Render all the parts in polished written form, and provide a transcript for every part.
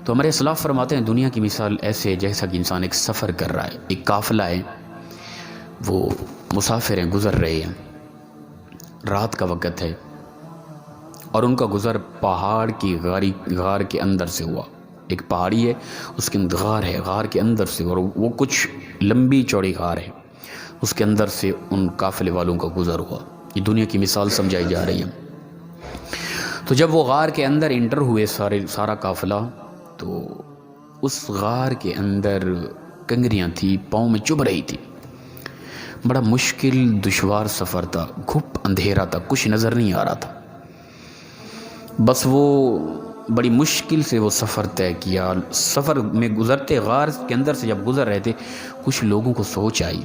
تو ہمارے اسلاف فرماتے ہیں دنیا کی مثال ایسے ہے جیسا کہ انسان ایک سفر کر رہا ہے، ایک قافلہ ہے، وہ مسافر ہیں، گزر رہے ہیں، رات کا وقت ہے اور ان کا گزر پہاڑ کی غار کے اندر سے ہوا۔ ایک پہاڑی ہے، اس کے اندر غار ہے، غار کے اندر سے، اور وہ کچھ لمبی چوڑی غار ہے، اس کے اندر سے ان قافلے والوں کا گزر ہوا۔ یہ دنیا کی مثال سمجھائی جا رہی ہے۔ تو جب وہ غار کے اندر انٹر ہوئے سارا قافلہ، تو اس غار کے اندر کنگریاں تھی، پاؤں میں چبھ رہی تھی۔ بڑا مشکل دشوار سفر تھا، گھپ اندھیرا تھا، کچھ نظر نہیں آ رہا تھا۔ بس وہ بڑی مشکل سے وہ سفر طے کیا۔ سفر میں گزرتے، غار کے اندر سے جب گزر رہے تھے، کچھ لوگوں کو سوچ آئی،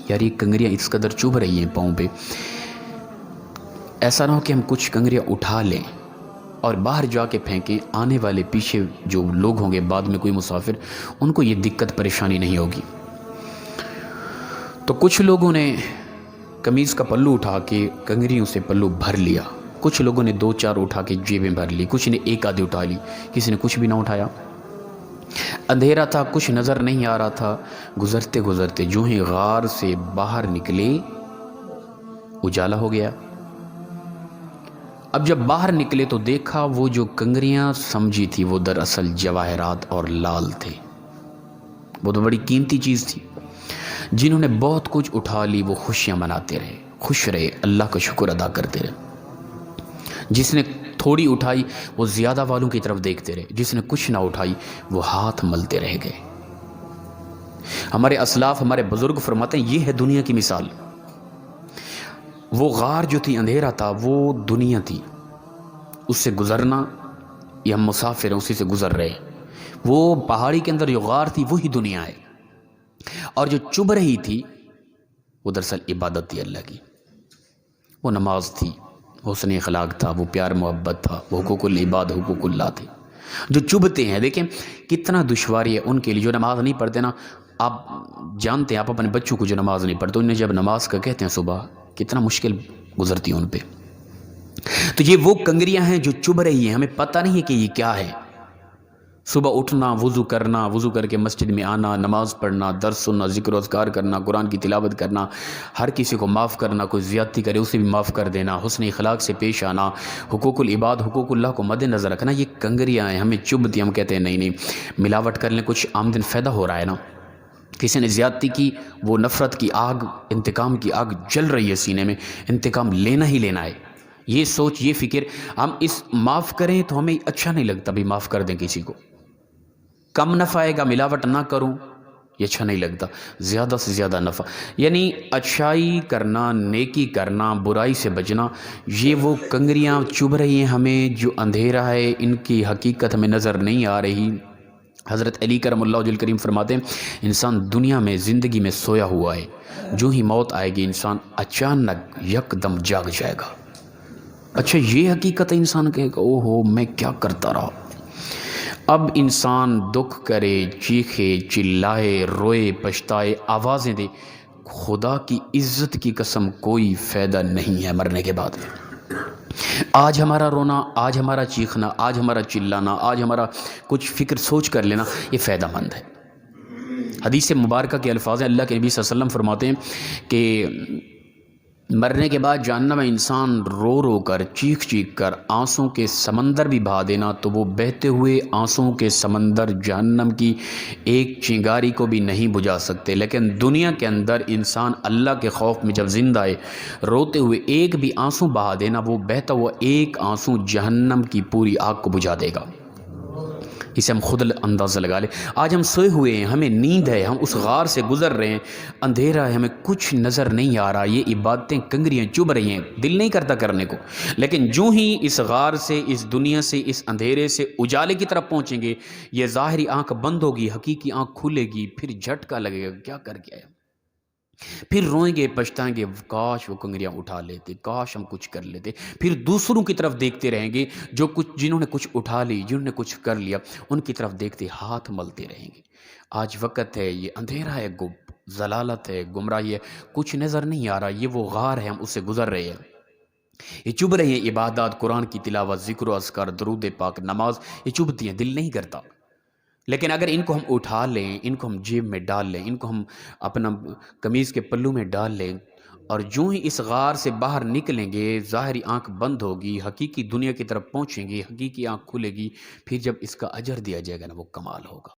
یار یہ کنگریاں اس قدر چبھ رہی ہیں پاؤں پہ، ایسا نہ ہو کہ ہم کچھ کنگریاں اٹھا لیں اور باہر جا کے پھینکیں، آنے والے پیچھے جو لوگ ہوں گے بعد میں کوئی مسافر، ان کو یہ دقت پریشانی نہیں ہوگی۔ تو کچھ لوگوں نے قمیض کا پلو اٹھا کے کنگریوں سے پلو بھر لیا، کچھ لوگوں نے 2-4 اٹھا کے جیبیں بھر لی، کچھ نے ایک آدھی اٹھا لی، کسی نے کچھ بھی نہ اٹھایا۔ اندھیرا تھا، کچھ نظر نہیں آ رہا تھا۔ گزرتے گزرتے جو ہی غار سے باہر نکلے، اجالا ہو گیا۔ اب جب باہر نکلے تو دیکھا وہ جو کنگریاں سمجھی تھی وہ دراصل جواہرات اور لال تھے۔ وہ تو بڑی قیمتی چیز تھی۔ جنہوں نے بہت کچھ اٹھا لی وہ خوشیاں مناتے رہے، خوش رہے، اللہ کا شکر ادا کرتے رہے۔ جس نے تھوڑی اٹھائی وہ زیادہ والوں کی طرف دیکھتے رہے، جس نے کچھ نہ اٹھائی وہ ہاتھ ملتے رہ گئے۔ ہمارے اسلاف، ہمارے بزرگ فرماتے ہیں یہ ہے دنیا کی مثال۔ وہ غار جو تھی، اندھیرا تھا، وہ دنیا تھی، اس سے گزرنا، یہ ہم مسافر ہیں، اسی سے گزر رہے ہیں۔ وہ پہاڑی کے اندر جو غار تھی وہی دنیا ہے، اور جو چبھ رہی تھی وہ دراصل عبادت تھی اللہ کی، وہ نماز تھی، حسن اخلاق تھا، وہ پیار محبت تھا، وہ حقوق العباد، حقوق اللہ تھے۔ جو چبھتے ہیں، دیکھیں کتنا دشواری ہے ان کے لیے جو نماز نہیں پڑھتے نا۔ آپ جانتے ہیں، آپ اپنے بچوں کو جو نماز نہیں پڑھتے انہیں جب نماز کا کہتے ہیں صبح، کتنا مشکل گزرتی ہے ان پہ۔ تو یہ وہ کنگریاں ہیں جو چبھ رہی ہیں، ہمیں پتہ نہیں ہے کہ یہ کیا ہے۔ صبح اٹھنا، وضو کرنا، وضو کر کے مسجد میں آنا، نماز پڑھنا، درس سننا، ذکر و اذکار کرنا، قرآن کی تلاوت کرنا، ہر کسی کو معاف کرنا، کوئی زیادتی کرے اسے بھی معاف کر دینا، حسن اخلاق سے پیش آنا، حقوق العباد، حقوق اللہ کو مد نظر رکھنا، یہ کنگریاں ہیں، ہمیں چبھتی، ہم کہتے ہیں نہیں ملاوٹ کر لیں، کچھ آمدن فائدہ ہو رہا ہے نا۔ کسی نے زیادتی کی، وہ نفرت کی آگ، انتقام کی آگ جل رہی ہے سینے میں، انتقام لینا ہی لینا ہے، یہ سوچ، یہ فکر۔ ہم اس معاف کریں تو ہمیں اچھا نہیں لگتا بھی معاف کر دیں کسی کو، کم نفع آئے گا، ملاوٹ نہ کروں یہ اچھا نہیں لگتا، زیادہ سے زیادہ نفع، یعنی اچھائی کرنا، نیکی کرنا، برائی سے بچنا، یہ وہ کنگریاں چبھ رہی ہیں ہمیں، جو اندھیرا ہے، ان کی حقیقت ہمیں نظر نہیں آ رہی۔ حضرت علی کرم اللہ وجہ الکریم فرماتے ہیں انسان دنیا میں، زندگی میں سویا ہوا ہے، جو ہی موت آئے گی انسان اچانک یکدم جاگ جائے گا۔ اچھا یہ حقیقت ہے، انسان کہے گا او ہو میں کیا کرتا رہا۔ اب انسان دکھ کرے، چیخے، چلائے، روئے، پچھتائے، آوازیں دے، خدا کی عزت کی قسم کوئی فائدہ نہیں ہے مرنے کے بعد۔ آج ہمارا رونا، آج ہمارا چیخنا، آج ہمارا چلانا، آج ہمارا کچھ فکر سوچ کر لینا، یہ فائدہ مند ہے۔ حدیث مبارکہ کے الفاظ ہیں، اللہ کے نبی صلی اللہ علیہ وسلم فرماتے ہیں کہ مرنے کے بعد جہنم میں انسان رو رو کر، چیخ چیخ کر آنسوں کے سمندر بھی بہا دینا تو وہ بہتے ہوئے آنسوں کے سمندر جہنم کی ایک چنگاری کو بھی نہیں بجھا سکتے، لیکن دنیا کے اندر انسان اللہ کے خوف میں جب زندہ ہے، روتے ہوئے ایک بھی آنسوں بہا دینا، وہ بہتا ہوا ایک آنسوں جہنم کی پوری آگ کو بجھا دے گا۔ اسے ہم خود اندازہ لگا لیں۔ آج ہم سوئے ہوئے ہیں، ہمیں نیند ہے، ہم اس غار سے گزر رہے ہیں، اندھیرا ہے، ہمیں کچھ نظر نہیں آ رہا، یہ عبادتیں کنگریاں چبھ رہی ہیں، دل نہیں کرتا کرنے کو، لیکن جو ہی اس غار سے، اس دنیا سے، اس اندھیرے سے اجالے کی طرف پہنچیں گے، یہ ظاہری آنکھ بند ہوگی، حقیقی آنکھ کھلے گی، پھر جھٹکا لگے گا کیا کر کے آیا، پھر روئیں گے، پچھتائیں گے، کاش وہ کنگریاں اٹھا لیتے، کاش ہم کچھ کر لیتے، پھر دوسروں کی طرف دیکھتے رہیں گے، جنہوں نے کچھ اٹھا لی، جنہوں نے کچھ کر لیا، ان کی طرف دیکھتے ہاتھ ملتے رہیں گے۔ آج وقت ہے، یہ اندھیرا ہے، ضلالت ہے، گمراہی ہے، کچھ نظر نہیں آ رہا، یہ وہ غار ہے، ہم اس سے گزر رہے ہیں۔ یہ چبھ رہی ہیں عبادات، قرآن کی تلاوت، ذکر و اذکار، درود پاک، نماز، یہ چبھتی ہیں، دل نہیں کرتا۔ لیکن اگر ان کو ہم اٹھا لیں، ان کو ہم جیب میں ڈال لیں، ان کو ہم اپنا قمیض کے پلو میں ڈال لیں، اور جو ہی اس غار سے باہر نکلیں گے، ظاہری آنکھ بند ہوگی، حقیقی دنیا کی طرف پہنچیں گے، حقیقی آنکھ کھلے گی، پھر جب اس کا اجر دیا جائے گا نا، وہ کمال ہوگا۔